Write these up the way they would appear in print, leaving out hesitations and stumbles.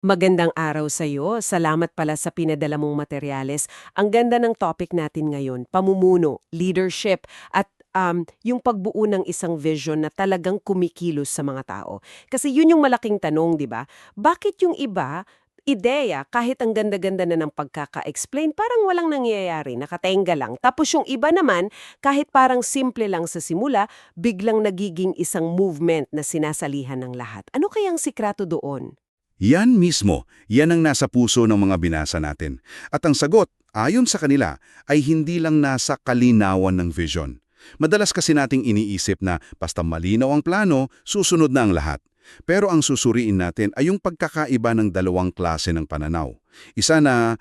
Magandang araw sa iyo. Salamat pala sa pinadala mong materyales. Ang ganda ng topic natin ngayon, pamumuno, leadership, at yung pagbuo ng isang vision na talagang kumikilos sa mga tao. Kasi yun yung malaking tanong, di ba? Bakit yung iba, ideya, kahit ang ganda-ganda na ng pagkaka-explain, parang walang nangyayari, nakatenga lang. Tapos yung iba naman, kahit parang simple lang sa simula, biglang nagiging isang movement na sinasalihan ng lahat. Ano kayang sikrato doon? Yan mismo, yan ang nasa puso ng mga binasa natin. At ang sagot, ayon sa kanila, ay hindi lang nasa kalinawan ng vision. Madalas kasi nating iniisip na basta malinaw ang plano, susunod na ang lahat. Pero ang susuriin natin ay yung pagkakaiba ng dalawang klase ng pananaw. Isa na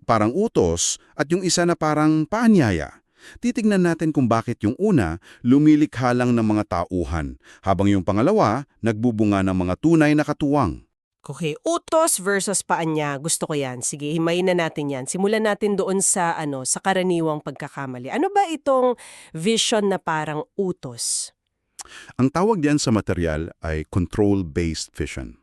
parang utos at yung isa na parang paanyaya. Titignan natin kung bakit yung una lumilikha lang ng mga tauhan, habang yung pangalawa nagbubunga ng mga tunay na katuwang. Okay, utos versus paanya. Gusto ko 'yan. Sige, himayin na natin 'yan. Simulan natin doon sa sa karaniwang pagkakamali. Ano ba itong vision na parang utos? Ang tawag diyan sa material ay control-based vision.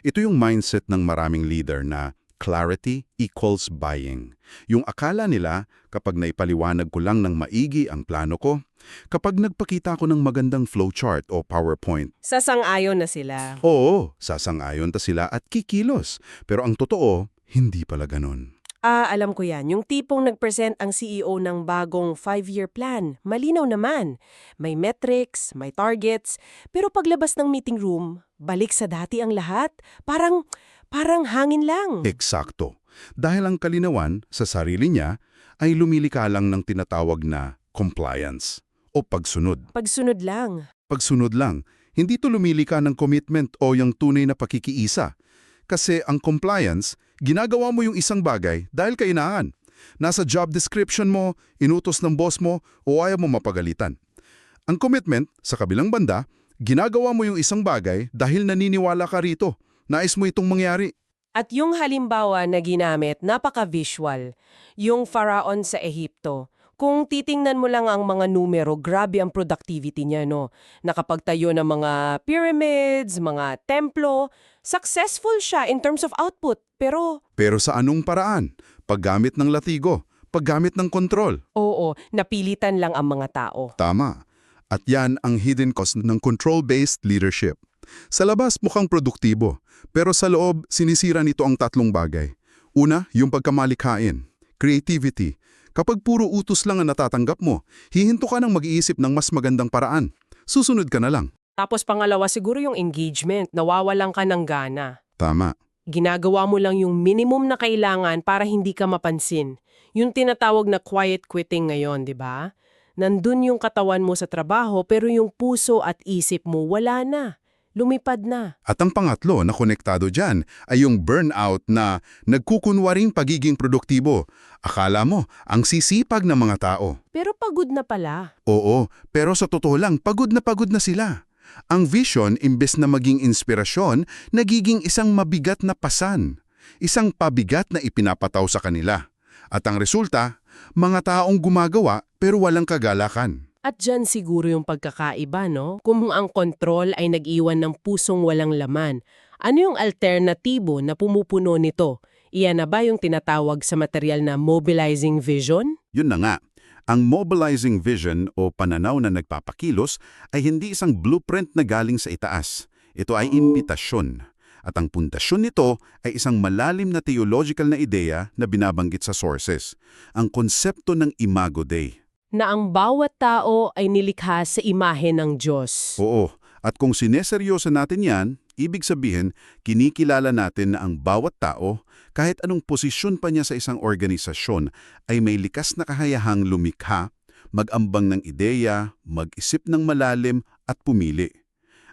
Ito yung mindset ng maraming leader na clarity equals buying. Yung akala nila, kapag naipaliwanag ko lang ng maigi ang plano ko, kapag nagpakita ko ng magandang flowchart o PowerPoint, Sasang-ayon na sila. oo, sasang-ayon ta sila at kikilos. Pero ang totoo, hindi pala ganon. Alam ko 'yan. Yung tipong nag-present ang CEO ng bagong 5-year plan. Malinaw naman. May metrics, may targets, pero paglabas ng meeting room, balik sa dati ang lahat. Parang hangin lang. Eksakto. Dahil ang kalinawan sa sarili niya ay lumilika lang ng tinatawag na compliance o pagsunod. Pagsunod lang. Pagsunod lang, hindi to lumilika ng commitment o yung tunay na pakikiisa. Kasi ang compliance, ginagawa mo yung isang bagay dahil kailangan. Nasa job description mo, inutos ng boss mo, o ayaw mo mapagalitan. Ang commitment, sa kabilang banda, ginagawa mo yung isang bagay dahil naniniwala ka rito. Nais mo itong mangyari. At yung halimbawa na ginamit, napaka-visual. Yung Pharaon sa Ehipto. Kung titingnan mo lang ang mga numero, grabe ang productivity niya, no? Nakapagtayo ng mga pyramids, mga templo. Successful siya in terms of output. Pero, Pero sa anong paraan? Paggamit ng latigo, paggamit ng kontrol. oo, napilitan lang ang mga tao. Tama. At yan ang hidden cost ng control-based leadership. Sa labas mukhang produktibo, pero sa loob sinisira nito ang tatlong bagay. Una, yung pagkamalikhain, creativity. Kapag puro utos lang ang natatanggap mo, hihinto ka ng mag-iisip ng mas magandang paraan. Susunod ka na lang. Tapos pangalawa siguro yung engagement, nawawalan ka ng gana. Tama. Ginagawa mo lang yung minimum na kailangan para hindi ka mapansin. Yung tinatawag na quiet quitting ngayon, di ba? Nandun yung katawan mo sa trabaho pero yung puso at isip mo wala na. Lumipad na. At ang pangatlo na konektado dyan ay yung burnout na nagkukunwaring pagiging produktibo. Akala mo, ang sisipag ng mga tao. Pero pagod na pala. Oo, pero sa totoo lang, pagod na sila. Ang vision, imbes na maging inspirasyon, nagiging isang mabigat na pasan. Isang pabigat na ipinapataw sa kanila. At ang resulta, mga taong gumagawa pero walang kagalakan. At dyan siguro yung pagkakaiba, no? Kung ang kontrol ay nag-iwan ng pusong walang laman. Ano yung alternatibo na pumupuno nito? Iyan na ba yung tinatawag sa material na mobilizing vision? Yun na nga, ang mobilizing vision o pananaw na nagpapakilos ay hindi isang blueprint na galing sa itaas. Ito ay imbitasyon. At ang pundasyon nito ay isang malalim na theological na ideya na binabanggit sa sources, ang konsepto ng Imago Dei. Na ang bawat tao ay nilikha sa imahe ng Diyos. Oo, at kung sineseryoso natin yan, ibig sabihin, kinikilala natin na ang bawat tao, kahit anong posisyon pa niya sa isang organisasyon, ay may likas na kahayahang lumikha, mag-ambang ng ideya, mag-isip ng malalim at pumili.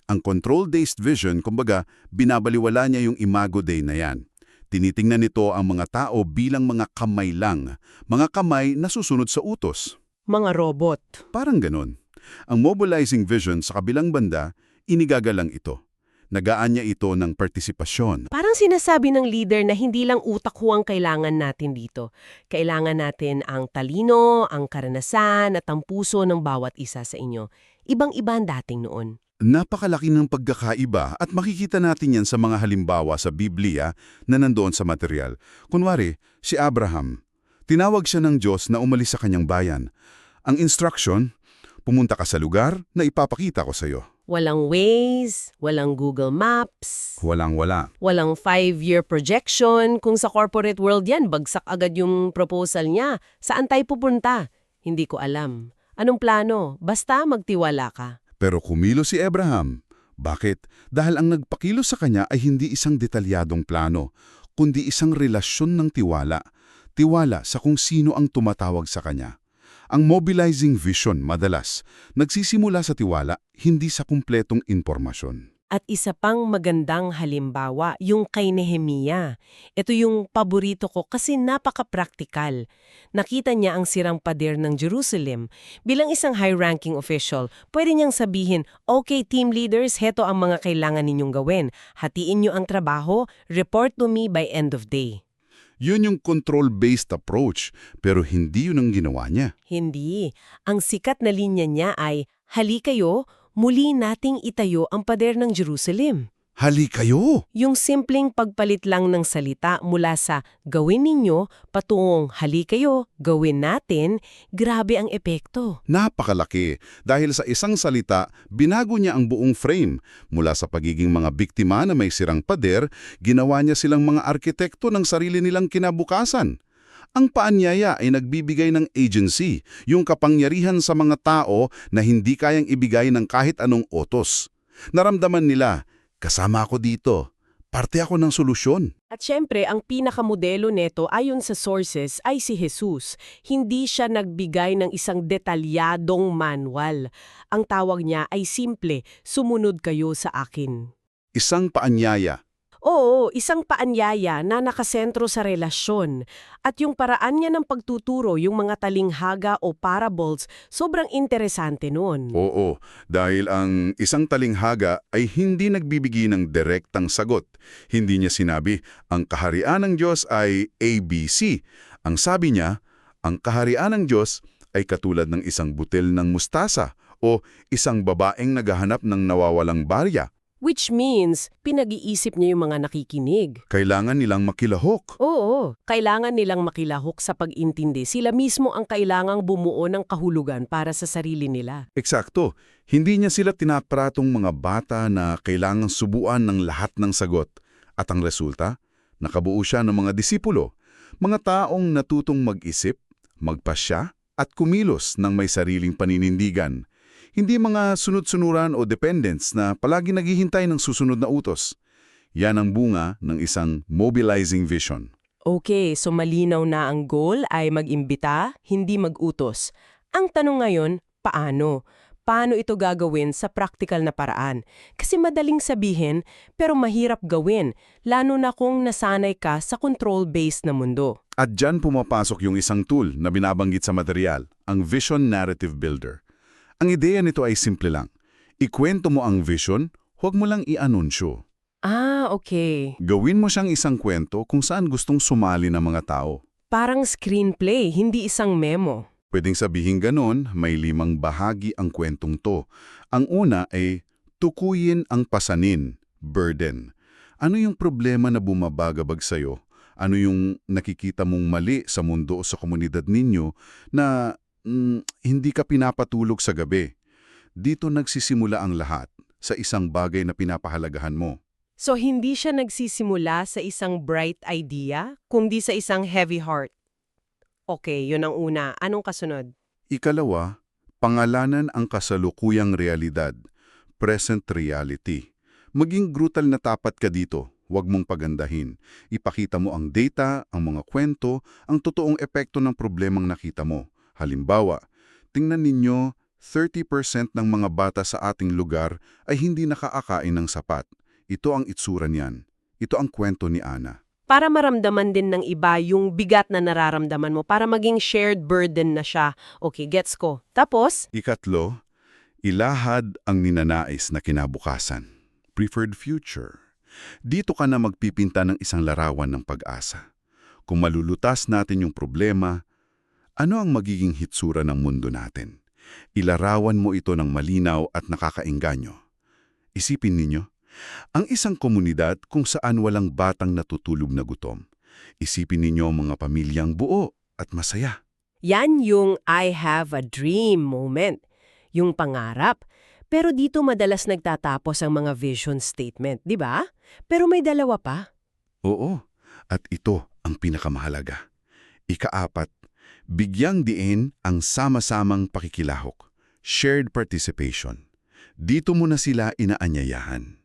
Ang control-based vision, kumbaga, binabaliwala niya yung Imago Dei na yan. Tinitingnan nito ang mga tao bilang mga kamay lang, mga kamay na susunod sa utos. Mga robot. Parang ganon. Ang mobilizing vision sa kabilang banda, inigagalang ito. Nagaan niya ito ng partisipasyon. Parang sinasabi ng leader na hindi lang utak ho ang kailangan natin dito. Kailangan natin ang talino, ang karanasan at ang puso ng bawat isa sa inyo. Ibang-iba ang dating noon. Napakalaki ng pagkakaiba at makikita natin yan sa mga halimbawa sa Biblia na nandoon sa material. Kunwari, si Abraham. Tinawag siya ng Diyos na umalis sa kanyang bayan. Ang instruction, pumunta ka sa lugar na ipapakita ko sa iyo. Walang Waze, walang Google Maps, Walang-wala. walang 5-year projection. Kung sa corporate world yan, bagsak agad yung proposal niya. Saan tayo pupunta? Hindi ko alam. Anong plano? Basta magtiwala ka. Pero kumilos si Abraham. Bakit? Dahil ang nagpakilos sa kanya ay hindi isang detalyadong plano, kundi isang relasyon ng tiwala. Tiwala sa kung sino ang tumatawag sa kanya. Ang mobilizing vision madalas nagsisimula sa tiwala, hindi sa kumpletong impormasyon. At isa pang magandang halimbawa, yung kay Nehemia. Ito yung paborito ko kasi napaka-praktikal. Nakita niya ang sirang pader ng Jerusalem. Bilang isang high-ranking official, pwede niyang sabihin, okay team leaders, heto ang mga kailangan ninyong gawin. Hatiin niyo ang trabaho, report to me by end of day. Yun yung control-based approach, pero hindi yun ang ginawa niya. Hindi. Ang sikat na linya niya ay, hali kayo, muli nating itayo ang pader ng Jerusalem. Hali kayo! Yung simpleng pagpalit lang ng salita mula sa gawin ninyo patungong hali kayo, gawin natin, grabe ang epekto. Napakalaki dahil sa isang salita, binago niya ang buong frame. Mula sa pagiging mga biktima na may sirang pader, ginawa niya silang mga arkitekto ng sarili nilang kinabukasan. Ang paanyaya ay nagbibigay ng agency, yung kapangyarihan sa mga tao na hindi kayang ibigay ng kahit anong utos. Naramdaman nila, kasama ako dito, parte ako ng solusyon. At syempre, ang pinakamodelo neto ayon sa sources ay si Jesus. Hindi siya nagbigay ng isang detalyadong manual. Ang tawag niya ay simple, sumunod kayo sa akin. Isang paanyaya. Oo, isang paanyaya na nakasentro sa relasyon. At yung paraan niya ng pagtuturo, yung mga talinghaga o parables, sobrang interesante noon. Oo, dahil ang isang talinghaga ay hindi nagbibigay ng direktang sagot. Hindi niya sinabi, ang kaharian ng Diyos ay ABC. Ang sabi niya, ang kaharian ng Diyos ay katulad ng isang butil ng mustasa o isang babaeng naghahanap ng nawawalang barya. Which means, pinag-iisip niya yung mga nakikinig. Kailangan nilang makilahok. Oo, kailangan nilang makilahok sa pag-intindi. Sila mismo ang kailangang bumuo ng kahulugan para sa sarili nila. Eksakto. Hindi niya sila tinapratong mga bata na kailangang subuan ng lahat ng sagot. At ang resulta, nakabuo siya ng mga disipulo. Mga taong natutong mag-isip, magpasya, at kumilos ng may sariling paninindigan. Hindi mga sunod-sunuran o dependents na palagi naghihintay ng susunod na utos. Yan ang bunga ng isang mobilizing vision. Okay, so malinaw na ang goal ay mag-imbita, hindi mag-utos. Ang tanong ngayon, paano? Paano ito gagawin sa praktikal na paraan? Kasi madaling sabihin, pero mahirap gawin, lalo na kung nasanay ka sa control-based na mundo. At dyan pumapasok yung isang tool na binabanggit sa material, ang Vision Narrative Builder. Ang ideya nito ay simple lang. Ikwento mo ang vision, huwag mo lang i-anunsyo. Ah, okay. Gawin mo siyang isang kwento kung saan gustong sumali ng mga tao. Parang screenplay, hindi isang memo. Pwedeng sabihin ganon, may 5 bahagi ang kwentong to. Ang una ay tukuyin ang pasanin, burden. Ano yung problema na bumabagabag sa'yo? Ano yung nakikita mong mali sa mundo o sa komunidad ninyo na hindi ka pinapatulog sa gabi? Dito nagsisimula ang lahat, sa isang bagay na pinapahalagahan mo. So hindi siya nagsisimula sa isang bright idea, kundi sa isang heavy heart. Okay, yun ang una. Anong kasunod? Ikalawa, pangalanan ang kasalukuyang realidad, present reality. Maging brutal na tapat ka dito, huwag mong pagandahin. Ipakita mo ang data, ang mga kwento, ang totoong epekto ng problemang nakita mo. Halimbawa, tingnan ninyo, 30% ng mga bata sa ating lugar ay hindi nakakain ng sapat. Ito ang itsura niyan. Ito ang kwento ni Ana. Para maramdaman din ng iba yung bigat na nararamdaman mo, para maging shared burden na siya. Okay, gets ko. Tapos, Ikatlo, ilahad ang ninanais na kinabukasan. Preferred future. Dito ka na magpipinta ng isang larawan ng pag-asa. Kung malulutas natin yung problema, ano ang magiging hitsura ng mundo natin? Ilarawan mo ito ng malinaw at nakakaengganyo. Isipin ninyo, ang isang komunidad kung saan walang batang natutulog na gutom. Isipin ninyo ang mga pamilyang buo at masaya. Yan yung I have a dream moment, yung pangarap. Pero dito madalas nagtatapos ang mga vision statement, di ba? Pero may dalawa pa. Oo, at ito ang pinakamahalaga. Ikaapat, bigyang diin ang sama-samang pakikilahok, shared participation. Dito mo na sila inaanyayahan.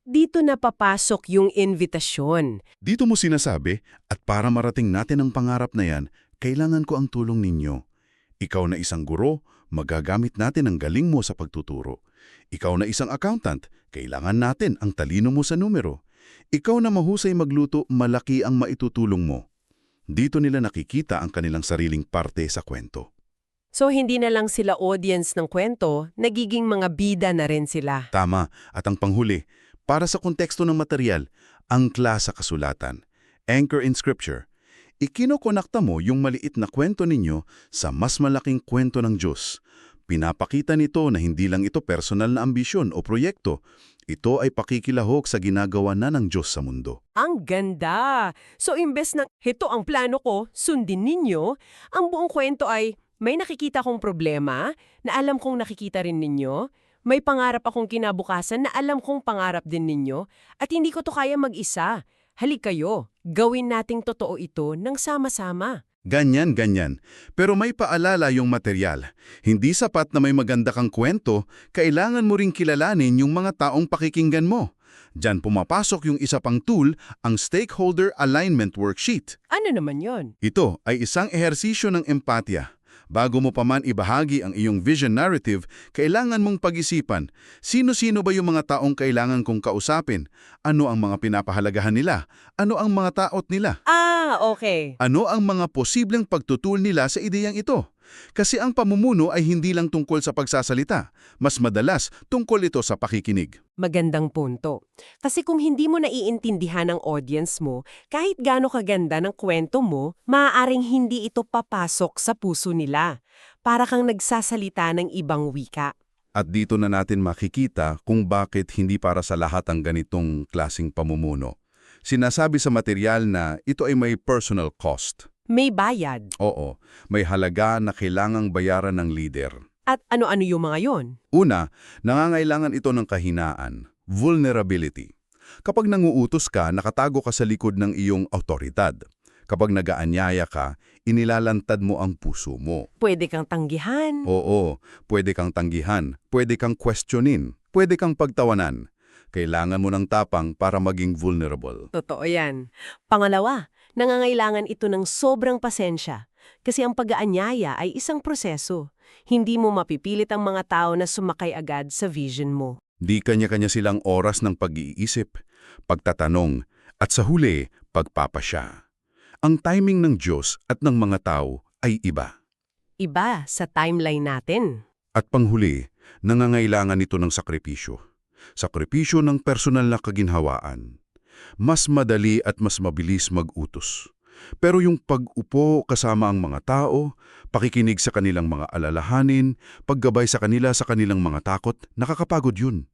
Dito na papasok yung invitasyon. Dito mo sinasabi, at para marating natin ang pangarap na yan, kailangan ko ang tulong ninyo. Ikaw na isang guro, magagamit natin ang galing mo sa pagtuturo. Ikaw na isang accountant, kailangan natin ang talino mo sa numero. Ikaw na mahusay magluto, malaki ang maitutulong mo. Dito nila nakikita ang kanilang sariling parte sa kwento. So hindi na lang sila audience ng kwento, nagiging mga bida na rin sila. Tama, at ang panghuli, para sa konteksto ng material, angkla sa kasulatan, anchor in scripture. Ikinokonekta mo yung maliit na kwento ninyo sa mas malaking kwento ng Diyos. Pinapakita nito na hindi lang ito personal na ambisyon o proyekto. Ito ay pakikilahok sa ginagawa na ng Diyos sa mundo. Ang ganda! So imbes na ito ang plano ko, sundin ninyo, ang buong kwento ay may nakikita kong problema na alam kong nakikita rin ninyo, may pangarap akong kinabukasan na alam kong pangarap din ninyo, at hindi ko to kaya mag-isa. Halik kayo, gawin nating totoo ito ng sama-sama. Ganyan, ganyan. Pero may paalala yung material. Hindi sapat na may maganda kang kwento, kailangan mo ring kilalanin yung mga taong pakikinggan mo. Diyan pumapasok yung isa pang tool, ang Stakeholder Alignment Worksheet. Ano naman yon? Ito ay isang ehersisyo ng empatya. Bago mo pa man ibahagi ang iyong vision narrative, kailangan mong pag-isipan, sino-sino ba yung mga taong kailangan kong kausapin? Ano ang mga pinapahalagahan nila? Ano ang mga taot nila? Okay. Ano ang mga posibleng pagtutul nila sa ideyang ito? Kasi ang pamumuno ay hindi lang tungkol sa pagsasalita. Mas madalas, tungkol ito sa pakikinig. Magandang punto. Kasi kung hindi mo naiintindihan ng audience mo, kahit gaano kaganda ng kwento mo, maaaring hindi ito papasok sa puso nila. Para kang nagsasalita ng ibang wika. At dito na natin makikita kung bakit hindi para sa lahat ang ganitong klasing pamumuno. Sinasabi sa material na ito ay may personal cost. May bayad. Oo, may halaga na kailangang bayaran ng leader. At ano-ano yung mga yon? Una, nangangailangan ito ng kahinaan, vulnerability. Kapag nanguutos ka, nakatago ka sa likod ng iyong autoridad. Kapag nagaanyaya ka, inilalantad mo ang puso mo. Pwede kang tanggihan. Oo, pwede kang tanggihan, pwede kang questionin, pwede kang pagtawanan. Kailangan mo ng tapang para maging vulnerable. Totoo yan. Pangalawa, nangangailangan ito ng sobrang pasensya. Kasi ang pag-aanyaya ay isang proseso. Hindi mo mapipilit ang mga tao na sumakay agad sa vision mo. Di kanya-kanya silang oras ng pag-iisip, pagtatanong, at sa huli, pagpapasya. Ang timing ng Diyos at ng mga tao ay iba. Iba sa timeline natin. At panghuli, nangangailangan ito ng sakripisyo. Sakripisyo ng personal na kaginhawaan. Mas madali at mas mabilis mag-utos. Pero yung pag-upo kasama ang mga tao, pakikinig sa kanilang mga alalahanin, paggabay sa kanilang mga takot, nakakapagod yun.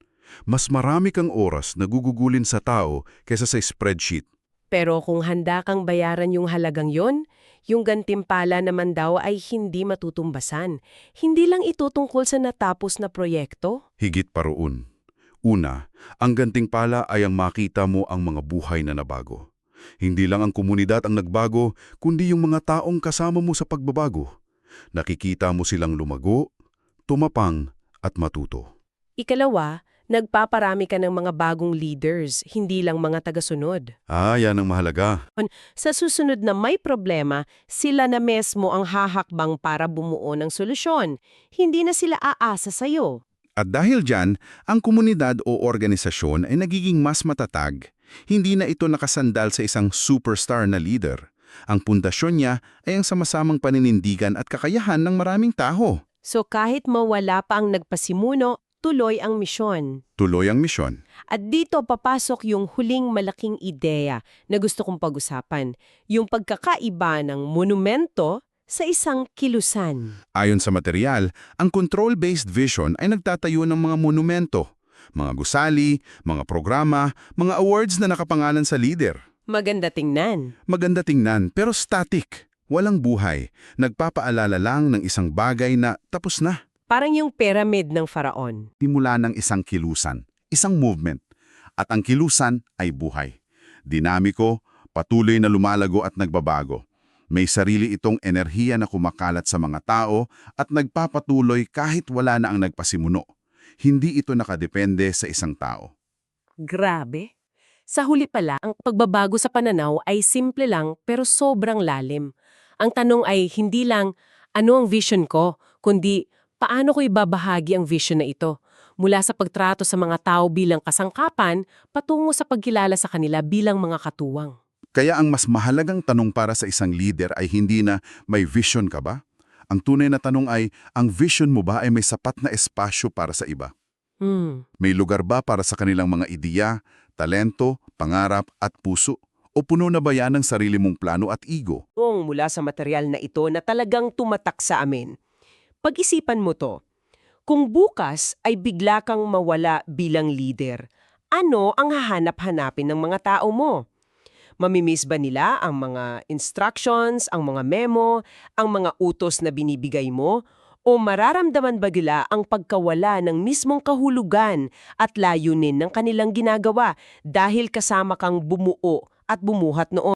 Mas marami kang oras na gugugulin sa tao kaysa sa spreadsheet. Pero kung handa kang bayaran yung halagang yon, yung gantimpala naman daw ay hindi matutumbasan. Hindi lang ito tungkol sa natapos na proyekto. Higit pa roon. Una, ang gantimpala ay ang makita mo ang mga buhay na nabago. Hindi lang ang komunidad ang nagbago, kundi yung mga taong kasama mo sa pagbabago. Nakikita mo silang lumago, tumapang at matuto. Ikalawa, nagpaparami ka ng mga bagong leaders, hindi lang mga tagasunod. Yan ang mahalaga. Sa susunod na may problema, sila na mesmo ang hahakbang para bumuo ng solusyon. Hindi na sila aasa sa'yo. At dahil dyan, ang komunidad o organisasyon ay nagiging mas matatag. Hindi na ito nakasandal sa isang superstar na leader. Ang pundasyon niya ay ang sama-samang paninindigan at kakayahan ng maraming tao. So kahit mawala pa ang nagpasimuno, tuloy ang misyon. Tuloy ang misyon. At dito papasok yung huling malaking ideya na gusto kong pag-usapan, yung pagkakaiba ng monumento sa isang kilusan. Ayon sa material, ang control-based vision ay nagtatayo ng mga monumento. Mga gusali, mga programa, mga awards na nakapangalan sa leader. Maganda tingnan. Maganda tingnan pero static. Walang buhay. Nagpapaalala lang ng isang bagay na tapos na. Parang yung pyramid ng faraon. Simula ng isang kilusan, isang movement. At ang kilusan ay buhay. Dinamiko, patuloy na lumalago at nagbabago. May sarili itong enerhiya na kumakalat sa mga tao at nagpapatuloy kahit wala na ang nagpasimuno. Hindi ito nakadepende sa isang tao. Grabe. Sa huli pala, ang pagbabago sa pananaw ay simple lang pero sobrang lalim. Ang tanong ay hindi lang, ano ang vision ko, kundi paano ko ibabahagi ang vision na ito? Mula sa pagtrato sa mga tao bilang kasangkapan, patungo sa pagkilala sa kanila bilang mga katuwang. Kaya ang mas mahalagang tanong para sa isang leader ay hindi na may vision ka ba? Ang tunay na tanong ay, ang vision mo ba ay may sapat na espasyo para sa iba? May lugar ba para sa kanilang mga ideya, talento, pangarap at puso? O puno na ba yan ng sarili mong plano at ego? Mula sa material na ito na talagang tumatak sa amin. Pag-isipan mo to. Kung bukas ay bigla kang mawala bilang leader, ano ang hahanap-hanapin ng mga tao mo? Mamimiss ba nila ang mga instructions, ang mga memo, ang mga utos na binibigay mo? O mararamdaman ba nila ang pagkawala ng mismong kahulugan at layunin ng kanilang ginagawa dahil kasama kang bumuo at bumuhat noon?